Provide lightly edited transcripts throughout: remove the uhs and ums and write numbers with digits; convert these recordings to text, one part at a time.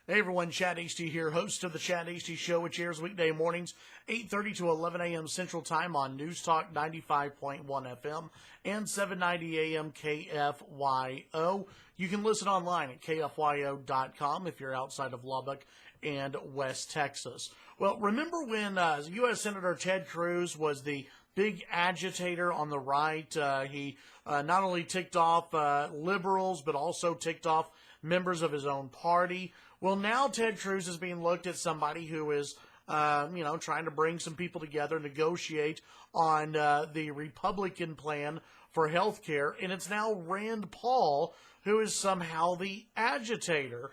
Hey everyone, Chad Hasty here, host of the Chad Hasty Show, which airs weekday mornings, 8:30 to 11 a.m. Central Time on News Talk 95.1 FM and 790 AM KFYO. You can listen online at KFYO.com if you're outside of Lubbock and West Texas. Well, remember when U.S. Senator Ted Cruz was the big agitator on the right? He not only ticked off liberals, but also ticked off members of his own party. Well, now Ted Cruz is being looked at somebody who is, trying to bring some people together, negotiate on the Republican plan for health care. And it's now Rand Paul who is somehow the agitator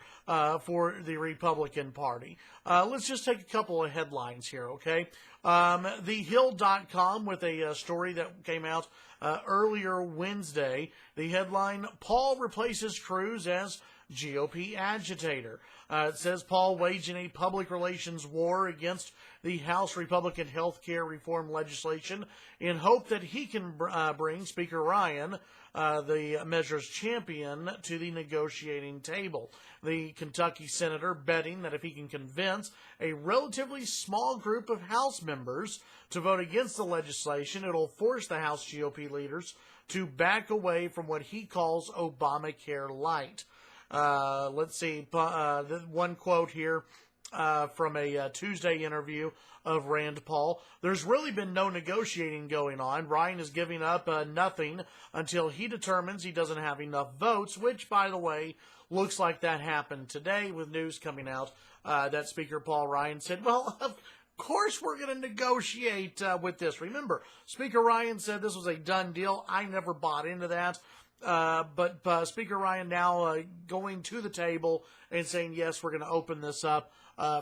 for the Republican Party. Let's just take a couple of headlines here, okay? TheHill.com with a story that came out earlier Wednesday. The headline, Paul replaces Cruz as GOP agitator. It says Paul waging a public relations war against the House Republican health care reform legislation in hope that he can bring Speaker Ryan, the measure's champion, to the negotiating table. The Kentucky senator betting that if he can convince a relatively small group of House members to vote against the legislation, it'll force the House GOP leaders to back away from what he calls Obamacare light. Let's see, one quote here from a Tuesday interview of Rand Paul. There's really been no negotiating going on. Ryan is giving up nothing until he determines he doesn't have enough votes, which, by the way, looks like that happened today with news coming out that Speaker Paul Ryan said, well, of course we're going to negotiate with this. Remember, Speaker Ryan said this was a done deal. I never bought into that. But Speaker Ryan now going to the table and saying, yes, we're going to open this up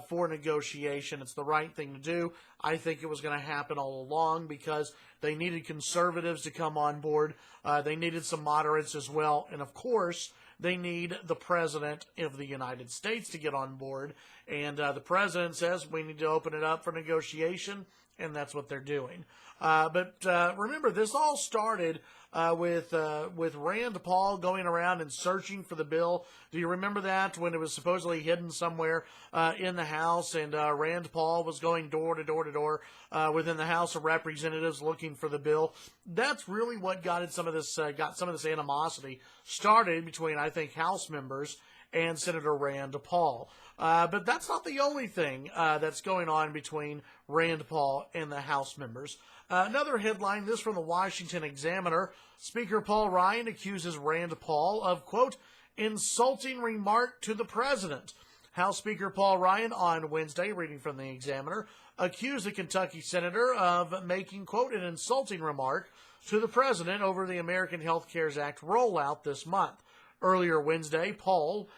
for negotiation. It's the right thing to do. I think it was going to happen all along because they needed conservatives to come on board. They needed some moderates as well. And, of course, they need the president of the United States to get on board. And the president says we need to open it up for negotiation, and that's what they're doing. But remember, this all started with Rand Paul going around and searching for the bill. Do you remember that when it was supposedly hidden somewhere in the House, and Rand Paul was going door to door to door within the House of Representatives looking for the bill? That's really what got some of this animosity started between, I think, House members and Senator Rand Paul. But that's not the only thing that's going on between Rand Paul and the House members. Another headline, this from the Washington Examiner. Speaker Paul Ryan accuses Rand Paul of, quote, insulting remark to the president. House Speaker Paul Ryan on Wednesday, reading from the Examiner, accused the Kentucky senator of making, quote, an insulting remark to the president over the American Health Care Act rollout this month. Earlier Wednesday, Paul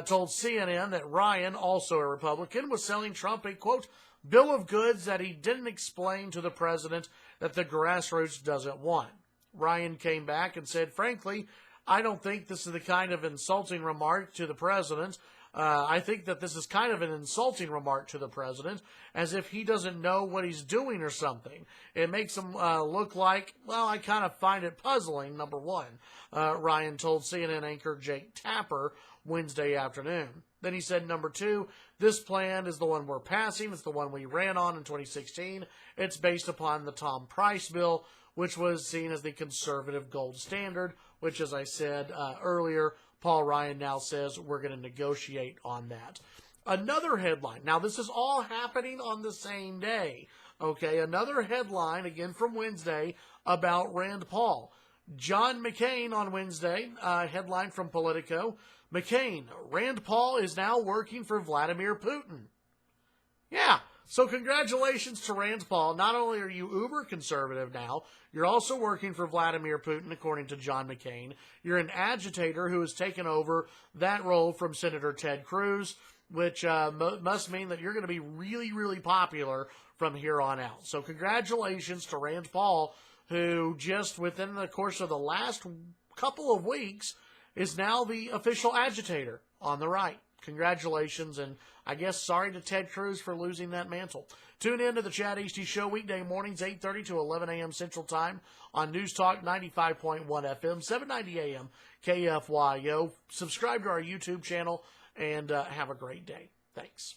told CNN that Ryan, also a Republican, was selling Trump a, quote, bill of goods that he didn't explain to the president that the grassroots doesn't want. Ryan came back and said, frankly, I don't think this is the kind of insulting remark to the president. I think that this is kind of an insulting remark to the president, as if he doesn't know what he's doing or something. It makes him look like, well, I kind of find it puzzling, number one, Ryan told CNN anchor Jake Tapper Wednesday afternoon. Then he said, number two, this plan is the one we're passing. It's the one we ran on in 2016. It's based upon the Tom Price bill, which was seen as the conservative gold standard, which, as I said earlier, Paul Ryan now says we're going to negotiate on that. Another headline. Now, this is all happening on the same day. Okay, another headline, again from Wednesday, about Rand Paul. John McCain on Wednesday, headline from Politico. McCain, Rand Paul is now working for Vladimir Putin. Yeah, so congratulations to Rand Paul. Not only are you uber conservative now, you're also working for Vladimir Putin, according to John McCain. You're an agitator who has taken over that role from Senator Ted Cruz, which must mean that you're going to be really, really popular from here on out. So congratulations to Rand Paul, who just within the course of the last couple of weeks is now the official agitator on the right. Congratulations, and I guess sorry to Ted Cruz for losing that mantle. Tune in to the Chad Hasty Show weekday mornings, 8:30 to 11 a.m. Central Time on News Talk 95.1 FM, 790 a.m. KFYO. Subscribe to our YouTube channel and have a great day. Thanks.